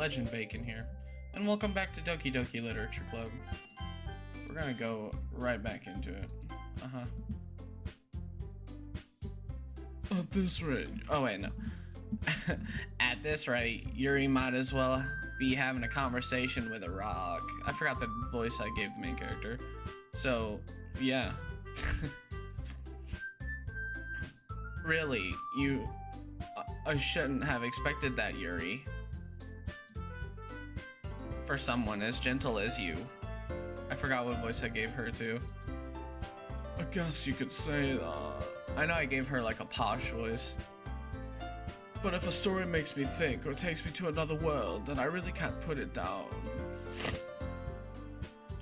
Legend Bacon here, and welcome back to Doki Doki Literature Club. We're gonna go right back into it. At this rate, oh wait, no. At this rate, Yuri might as well be having a conversation with a rock. I forgot the voice I gave the main character. So, yeah. Really, I shouldn't have expected that, Yuri. For someone as gentle as you. I forgot what voice I gave her to. I guess you could say that. I know I gave her like a posh voice. But if a story makes me think or takes me to another world, then I really can't put it down.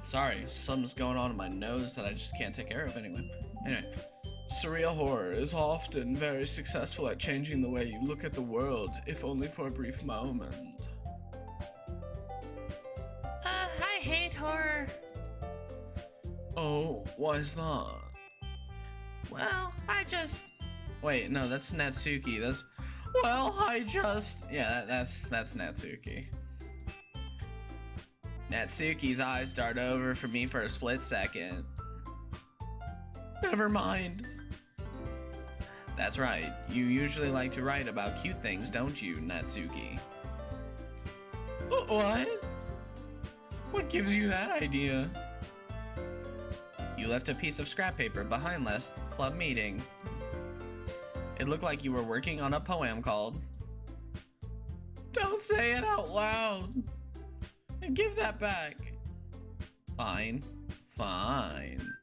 Sorry, something's going on in my nose that I just can't take care of anyway. Anyway, surreal horror is often very successful at changing the way you look at the world, if only for a brief moment. I hate horror. Oh, why is that? Well, Wait, no, that's Natsuki. Yeah, that's Natsuki. Natsuki's eyes dart over for me for a split second. Never mind. That's right. You usually like to write about cute things, don't you, Natsuki? What? What gives you that idea? You left a piece of scrap paper behind last club meeting. It looked like you were working on a poem called... Don't say it out loud! And give that back! Fine. Fine.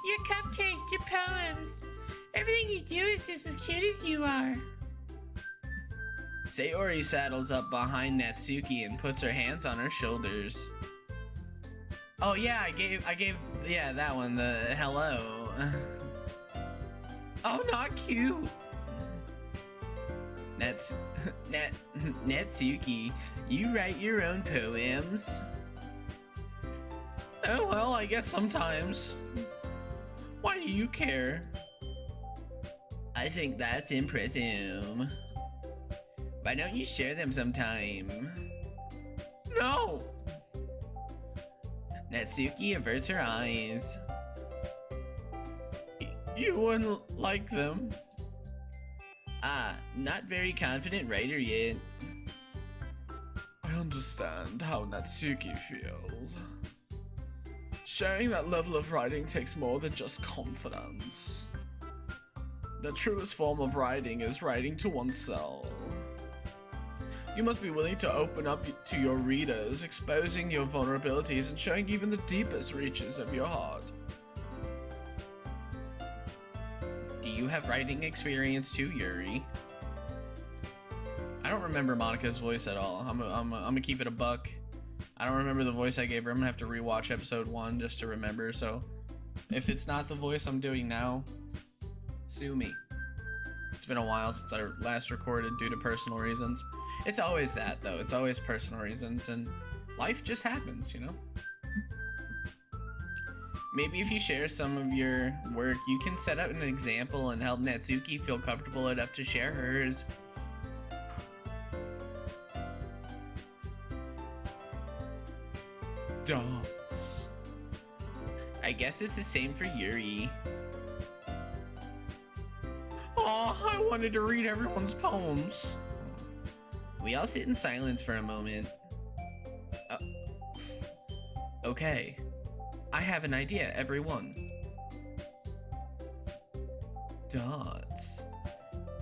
Your cupcakes, your poems. Everything you do is just as cute as you are. Sayori saddles up behind Natsuki and puts her hands on her shoulders. Oh yeah, I gave yeah, that one, the hello. Oh, not cute. Natsuki, you write your own poems? Oh well, I guess sometimes. Why do you care? I think that's impressive. Why don't you share them sometime? No! Natsuki averts her eyes. You wouldn't like them. Ah, not very confident writer yet. I understand how Natsuki feels. Sharing that level of writing takes more than just confidence. The truest form of writing is writing to oneself. You must be willing to open up to your readers, exposing your vulnerabilities and showing even the deepest reaches of your heart. Do you have writing experience too, Yuri? I don't remember Monika's voice at all. I'm gonna keep it a buck. I don't remember the voice I gave her. I'm gonna have to rewatch episode 1 just to remember, so if it's not the voice I'm doing now, sue me. It's been a while since I last recorded due to personal reasons. It's always that, though. It's always personal reasons, and life just happens, you know? Maybe if you share some of your work, you can set up an example and help Natsuki feel comfortable enough to share hers. Dots. I guess it's the same for Yuri. Aw, I wanted to read everyone's poems. We all sit in silence for a moment. Okay. I have an idea, everyone. Dots.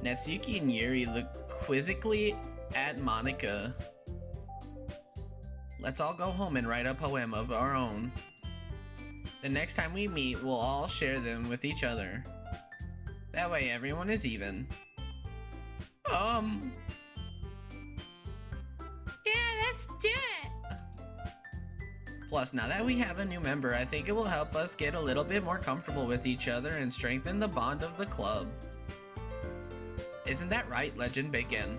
Natsuki and Yuri look quizzically at Monika. Let's all go home and write a poem of our own. The next time we meet, we'll all share them with each other. That way everyone is even. Yeah, let's do it. Plus, now that we have a new member, I think it will help us get a little bit more comfortable with each other and strengthen the bond of the club. Isn't that right, Legend Bacon?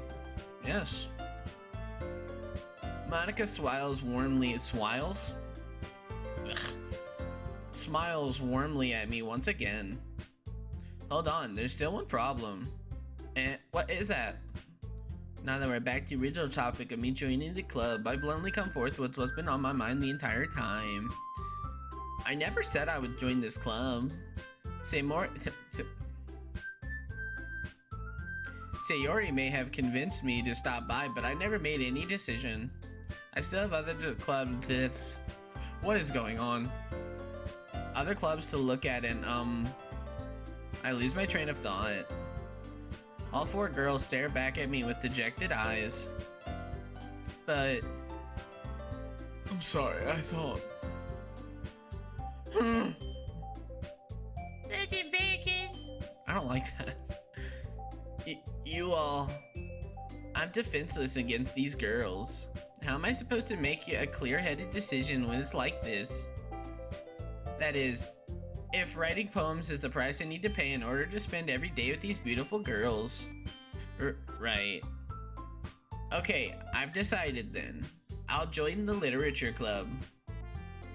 Yes. Monika smiles warmly at me once again. Hold on, there's still one problem. And what is that? Now that we're back to the original topic of me joining the club, I bluntly come forth with what's been on my mind the entire time. I never said I would join this club. Sayori may have convinced me to stop by, but I never made any decision. I still have other clubs. What is going on? Other clubs to look at, and I lose my train of thought. All four girls stare back at me with dejected eyes. But I'm sorry, I thought. Legend Bacon. I don't like that. You all. I'm defenseless against these girls. How am I supposed to make a clear-headed decision when it's like this? That is, if writing poems is the price I need to pay in order to spend every day with these beautiful girls. Right. Okay, I've decided then. I'll join the literature club.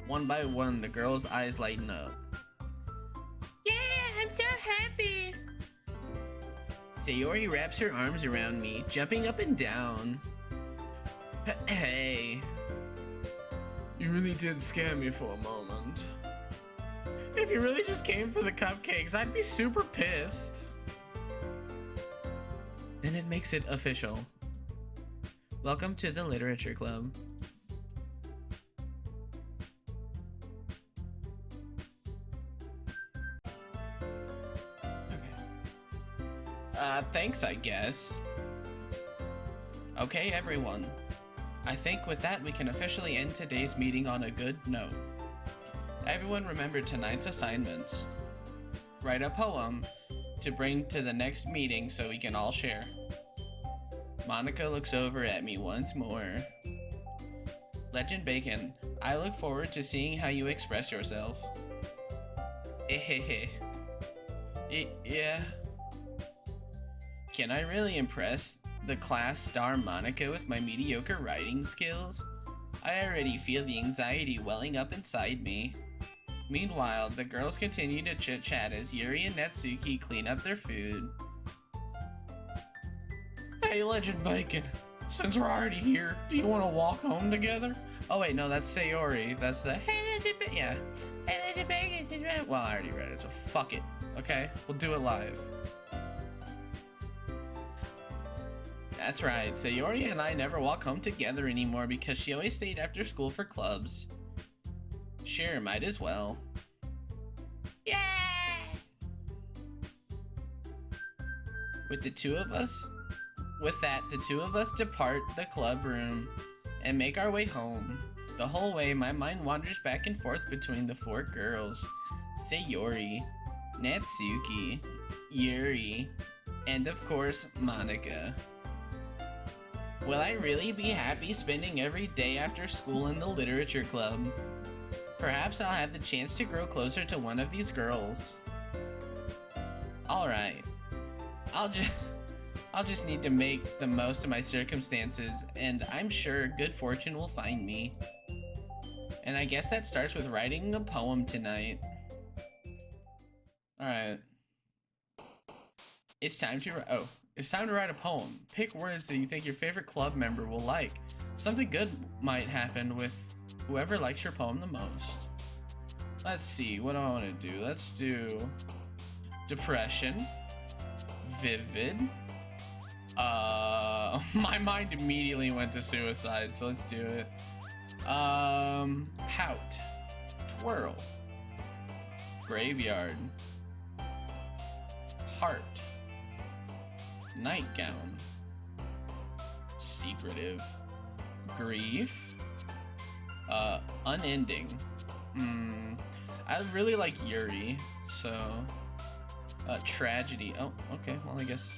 One by one, the girls' eyes lighten up. Yeah, I'm so happy. Sayori wraps her arms around me, jumping up and down. Hey. You really did scare me for a moment. If you really just came for the cupcakes, I'd be super pissed. Then it makes it official. Welcome to the literature club. Thanks, I guess. Okay, everyone. I think with that, we can officially end today's meeting on a good note. Everyone remember tonight's assignments. Write a poem to bring to the next meeting so we can all share. Monica looks over at me once more. Legend Bacon, I look forward to seeing how you express yourself. Yeah. Can I really impress the class star Monica with my mediocre writing skills? I already feel the anxiety welling up inside me. Meanwhile, the girls continue to chit-chat as Yuri and Natsuki clean up their food. Hey, Legend Bacon, since we're already here, do you want to walk home together? Oh wait, no, that's Sayori. That's the Hey Legend Bacon. Yeah. Hey Legend Bacon. Well, I already read it, so fuck it. Okay, we'll do it live. That's right, Sayori and I never walk home together anymore because she always stayed after school for clubs. Sure, might as well. Yeah! With the two of us depart the club room and make our way home. The whole way, my mind wanders back and forth between the four girls, Sayori, Natsuki, Yuri, and of course, Monica. Will I really be happy spending every day after school in the literature club? Perhaps I'll have the chance to grow closer to one of these girls. Alright. I'll just need to make the most of my circumstances, and I'm sure good fortune will find me. And I guess that starts with writing a poem tonight. Alright. It's time to write a poem. Pick words that you think your favorite club member will like. Something good might happen with whoever likes your poem the most. Let's see, what do I want to do? Let's do depression, vivid. My mind immediately went to suicide, so let's do it. Pout, twirl, graveyard, heart, nightgown, secretive, grief, unending. I really like Yuri, so tragedy. Oh, okay, well I guess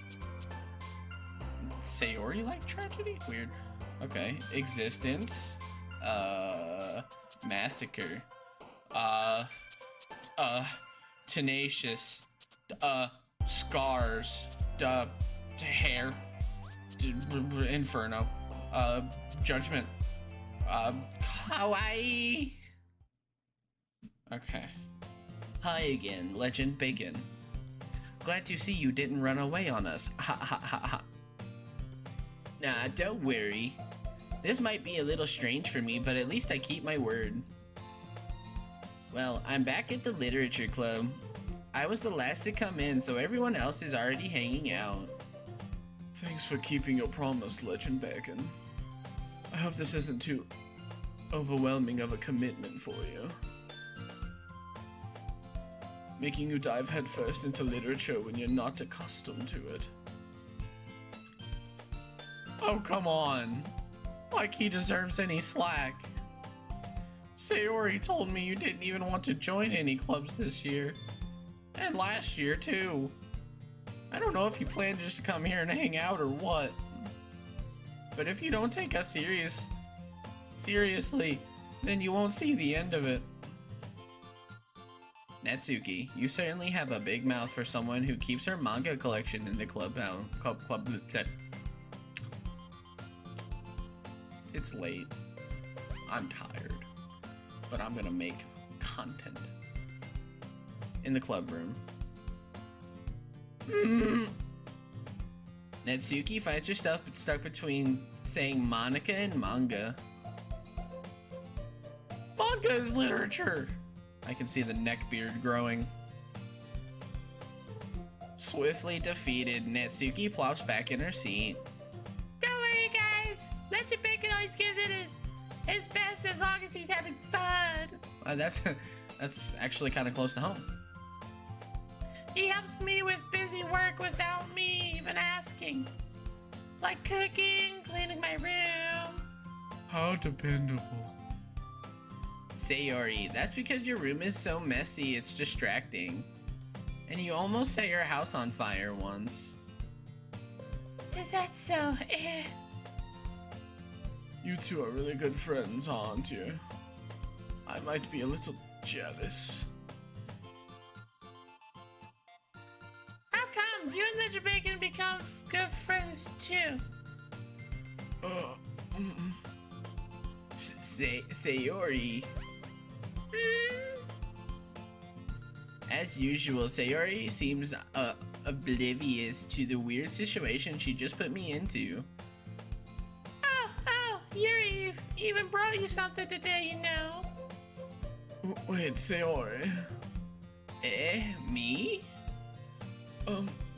Sayori like tragedy? Weird. Okay, existence, massacre, tenacious, scars, hair, inferno, judgment, kawaii. Okay. Hi again, Legend Bacon. Glad to see you didn't run away on us. Ha ha ha ha. Nah, don't worry. This might be a little strange for me, but at least I keep my word. Well, I'm back at the literature club. I was the last to come in, so everyone else is already hanging out. Thanks for keeping your promise, Legend Bacon. I hope this isn't too overwhelming of a commitment for you. Making you dive headfirst into literature when you're not accustomed to it. Oh, come on. Like he deserves any slack. Sayori told me you didn't even want to join any clubs this year. And last year, too. I don't know if you plan just to come here and hang out or what. But if you don't take us seriously, then you won't see the end of it. Natsuki, you certainly have a big mouth for someone who keeps her manga collection in the club. It's late. I'm tired. But I'm gonna make content. In the club room. Natsuki finds herself stuck between saying Monica and manga. Manga is literature! I can see the neckbeard growing. Swiftly defeated, Natsuki plops back in her seat. Don't worry, guys. Legend Bacon always gives it his best as long as he's having fun. That's actually kind of close to home. He helps me with busy work without me even asking. Like cooking, cleaning my room. How dependable. Sayori, that's because your room is so messy, it's distracting. And you almost set your house on fire once. Is that so? You two are really good friends, aren't you? I might be a little jealous. How come you and Legend Bacon become good friends too? Sayori. As usual, Sayori seems oblivious to the weird situation she just put me into. Oh, Yuri even brought you something today, you know. Wait, Sayori. Me?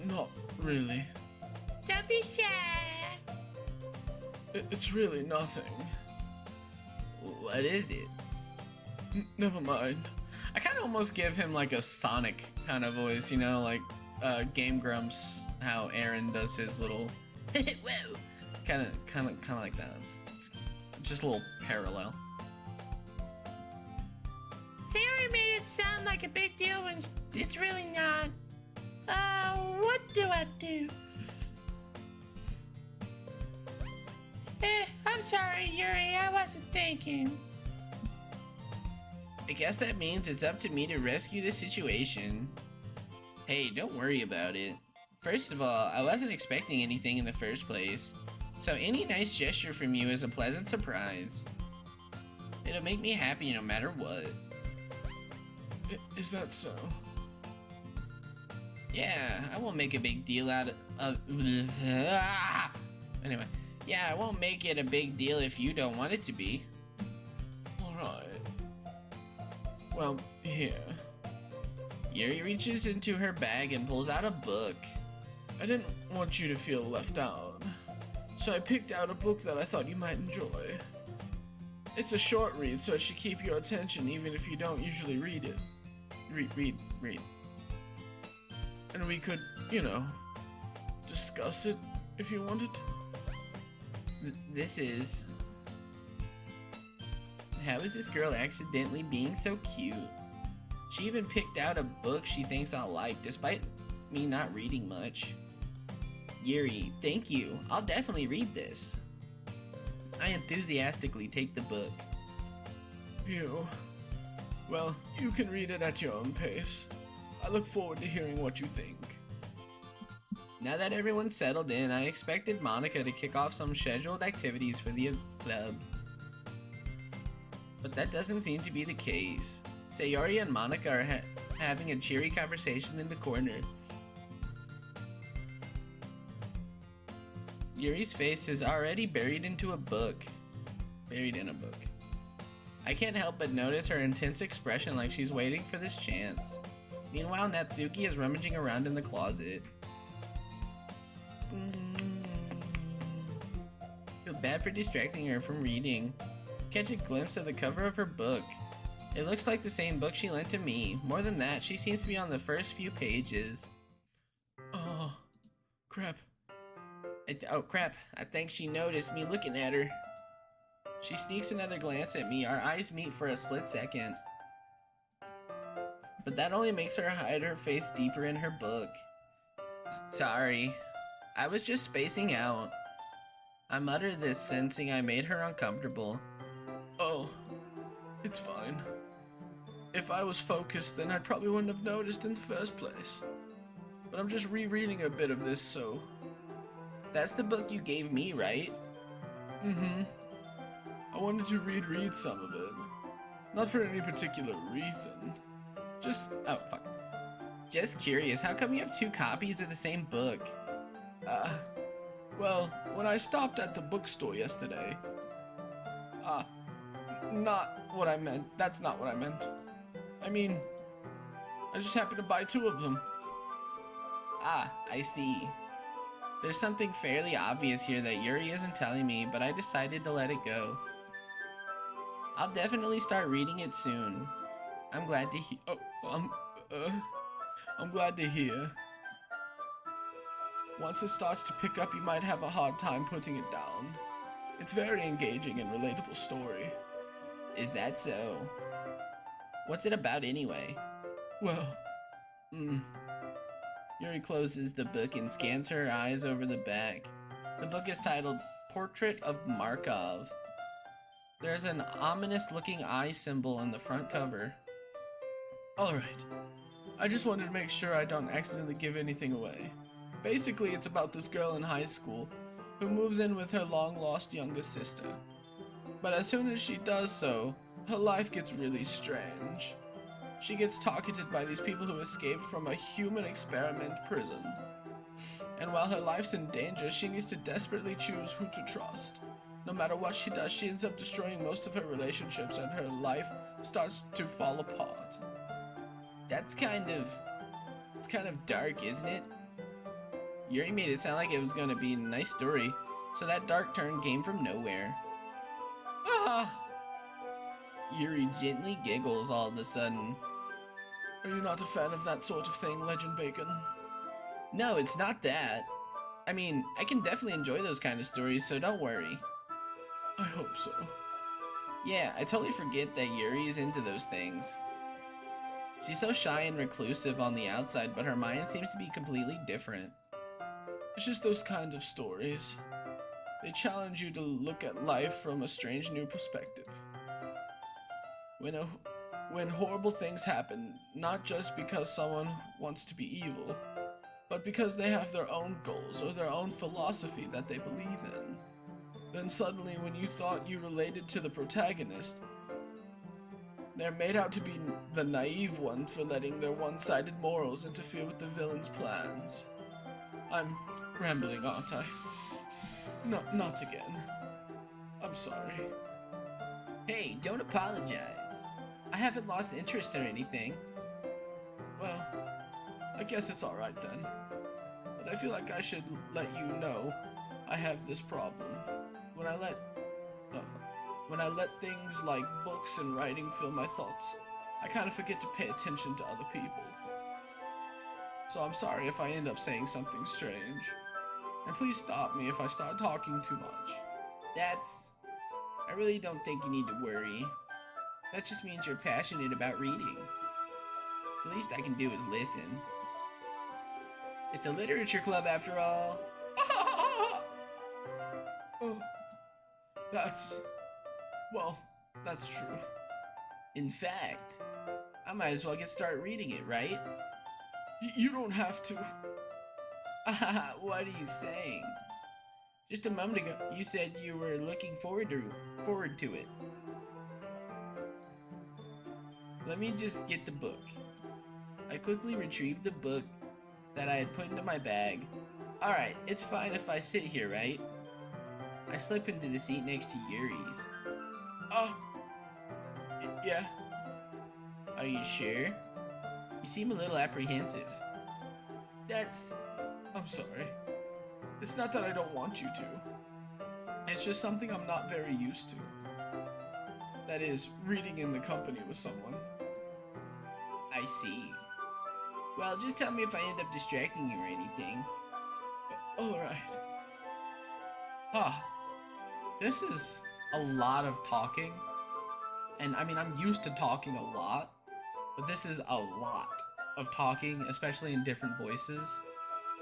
Not really. Don't be shy. It's really nothing. What is it? Never mind. I kind of almost give him like a Sonic kind of voice, you know, like Game Grumps, how Aaron does his little whoa, kind of like that. It's just a little parallel. Sayori made it sound like a big deal when it's really not. What do I do? I'm sorry, Yuri, I wasn't thinking. I guess that means it's up to me to rescue the situation. Hey, don't worry about it. First of all, I wasn't expecting anything in the first place, so any nice gesture from you is a pleasant surprise. It'll make me happy no matter what. Is that so? Yeah, I won't make a big deal out of... Anyway, yeah, I won't make it a big deal if you don't want it to be. Alright. Well, here. Yuri reaches into her bag and pulls out a book. I didn't want you to feel left out, so I picked out a book that I thought you might enjoy. It's a short read, so it should keep your attention even if you don't usually read it. Read. And we could, you know, discuss it if you wanted. This is... How is this girl accidentally being so cute? She even picked out a book she thinks I'll like, despite me not reading much. Yuri, thank you. I'll definitely read this. I enthusiastically take the book. Well, you can read it at your own pace. I look forward to hearing what you think. Now that everyone's settled in, I expected Monica to kick off some scheduled activities for the club. But that doesn't seem to be the case. Sayori and Monica are having a cheery conversation in the corner. Yuri's face is already buried into a book. Buried in a book. I can't help but notice her intense expression like she's waiting for this chance. Meanwhile, Natsuki is rummaging around in the closet. Feel bad for distracting her from reading. Catch a glimpse of the cover of her book. It looks like the same book she lent to me. More than that, she seems to be on the first few pages. Oh, crap. Oh, crap. I think she noticed me looking at her. She sneaks another glance at me. Our eyes meet for a split second. But that only makes her hide her face deeper in her book. Sorry. I was just spacing out. I muttered this, sensing I made her uncomfortable. Oh, it's fine. If I was focused, then I probably wouldn't have noticed in the first place. But I'm just rereading a bit of this, so... That's the book you gave me, right? Mm-hmm. I wanted to read some of it. Not for any particular reason. Just... oh, fuck. Just curious, how come you have two copies of the same book? Well, when I stopped at the bookstore yesterday... not what I meant. That's not what I meant. I mean, I just happened to buy two of them. Ah, I see. There's something fairly obvious here that Yuri isn't telling me, but I decided to let it go. I'll definitely start reading it soon. I'm glad to hear. I'm glad to hear. Once it starts to pick up, you might have a hard time putting it down. It's very engaging and relatable story. Is that so? What's it about anyway? Well, Yuri closes the book and scans her eyes over the back. The book is titled Portrait of Markov. There's an ominous-looking eye symbol on the front cover. Alright, I just wanted to make sure I don't accidentally give anything away. Basically, it's about this girl in high school who moves in with her long-lost younger sister. But as soon as she does so, her life gets really strange. She gets targeted by these people who escaped from a human experiment prison. And while her life's in danger, she needs to desperately choose who to trust. No matter what she does, she ends up destroying most of her relationships and her life starts to fall apart. It's kind of dark, isn't it? Yuri made it sound like it was gonna be a nice story, so that dark turn came from nowhere. Ah! Yuri gently giggles all of a sudden. Are you not a fan of that sort of thing, Legend Bacon? No, it's not that. I mean, I can definitely enjoy those kind of stories, so don't worry. I hope so. Yeah, I totally forget that Yuri is into those things. She's so shy and reclusive on the outside, but her mind seems to be completely different. It's just those kind of stories. They challenge you to look at life from a strange new perspective. When horrible things happen, not just because someone wants to be evil, but because they have their own goals or their own philosophy that they believe in. Then suddenly, when you thought you related to the protagonist, they're made out to be the naive one for letting their one-sided morals interfere with the villain's plans. I'm rambling, aren't I? No, not again. I'm sorry. Hey, don't apologize. I haven't lost interest or anything. Well, I guess it's alright then. But I feel like I should let you know I have this problem. When I let things like books and writing fill my thoughts, I kind of forget to pay attention to other people. So I'm sorry if I end up saying something strange. And please stop me if I start talking too much. I really don't think you need to worry. That just means you're passionate about reading. The least I can do is listen. It's a literature club after all. Oh, that's true. In fact, I might as well start reading it, right? You don't have to. What are you saying? Just a moment ago, you said you were looking forward to it. Let me just get the book. I quickly retrieved the book that I had put into my bag. Alright, it's fine if I sit here, right? I slip into the seat next to Yuri's. Oh, yeah. Are you sure? You seem a little apprehensive. I'm sorry. It's not that I don't want you to. It's just something I'm not very used to. That is, reading in the company with someone. I see. Well, just tell me if I end up distracting you or anything. Alright. This is a lot of talking. And I mean, I'm used to talking a lot, but this is a lot of talking, especially in different voices.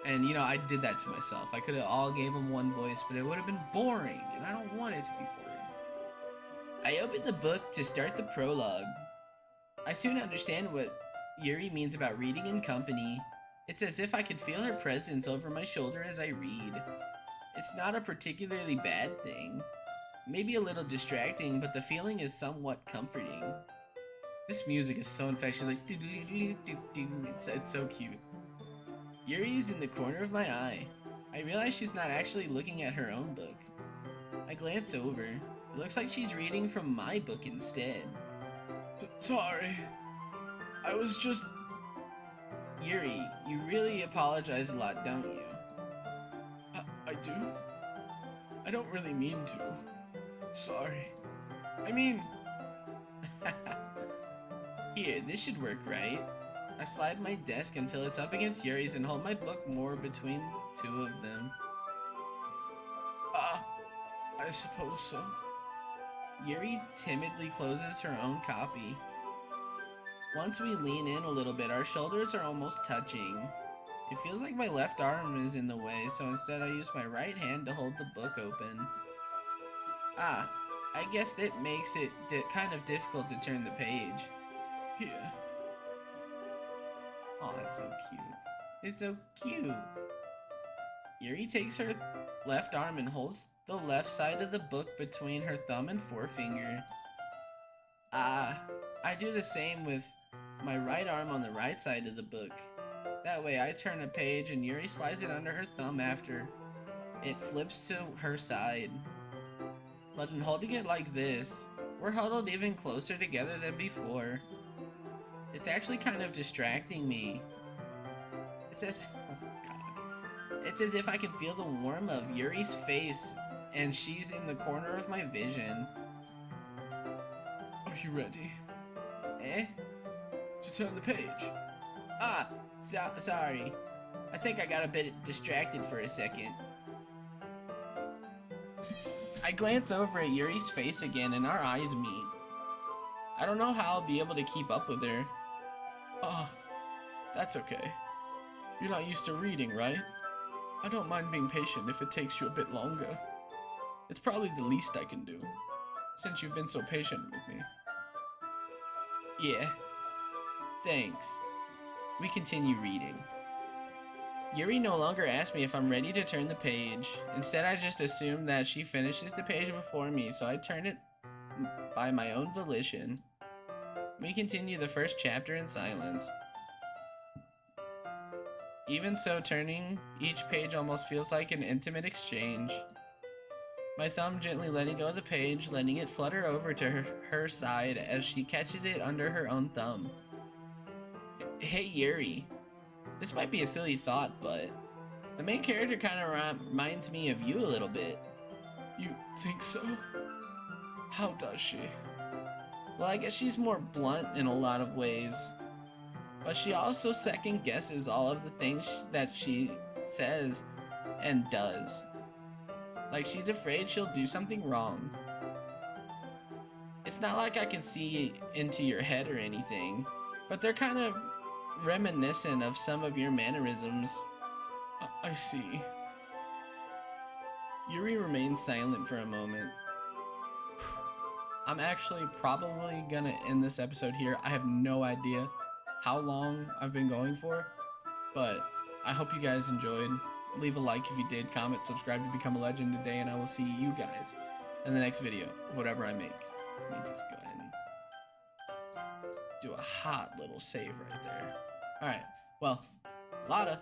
And you know, I did that to myself. I could have all gave him one voice, but it would have been boring, and I don't want it to be boring. I opened the book to start the prologue. I soon understand what Yuri means about reading in company. It's as if I could feel her presence over my shoulder as I read. It's not a particularly bad thing. Maybe a little distracting, but the feeling is somewhat comforting. This music is so infectious, like it's so cute. Yuri's in the corner of my eye. I realize she's not actually looking at her own book. I glance over. It looks like she's reading from my book instead. Sorry. I was just... Yuri, you really apologize a lot, don't you? I do? I don't really mean to. Sorry. I mean... Here, this should work, right? I slide my desk until it's up against Yuri's and hold my book more between the two of them. I suppose so. Yuri timidly closes her own copy. Once we lean in a little bit, our shoulders are almost touching. It feels like my left arm is in the way, so instead I use my right hand to hold the book open. I guess that makes it kind of difficult to turn the page. Here. Oh, that's so cute. It's so cute. Yuri takes her left arm and holds the left side of the book between her thumb and forefinger. I do the same with my right arm on the right side of the book. That way I turn a page and Yuri slides it under her thumb after it flips to her side. But in holding it like this, we're huddled even closer together than before. It's actually kind of distracting me. It's as if I can feel the warmth of Yuri's face and she's in the corner of my vision. Are you ready? To turn the page. Sorry. I think I got a bit distracted for a second. I glance over at Yuri's face again and our eyes meet. I don't know how I'll be able to keep up with her. That's okay. You're not used to reading, right? I don't mind being patient if it takes you a bit longer. It's probably the least I can do, since you've been so patient with me. Yeah. Thanks. We continue reading. Yuri no longer asks me if I'm ready to turn the page. Instead, I just assume that she finishes the page before me, so I turn it by my own volition. We continue the first chapter in silence. Even so, turning each page almost feels like an intimate exchange. My thumb gently letting go of the page, letting it flutter over to her side as she catches it under her own thumb. Hey Yuri, this might be a silly thought, but the main character kind of reminds me of you a little bit. You think so? How does she? Well, I guess she's more blunt in a lot of ways. But she also second guesses all of the things that she says and does. Like she's afraid she'll do something wrong. It's not like I can see into your head or anything, but they're kind of reminiscent of some of your mannerisms. I see. Yuri remains silent for a moment. I'm actually probably gonna end this episode here. I have no idea how long I've been going for, but I hope you guys enjoyed. Leave a like if you did, comment, subscribe to become a legend today, and I will see you guys in the next video, whatever I make. Let me just go ahead and do a hot little save right there. Alright, well, Lotta.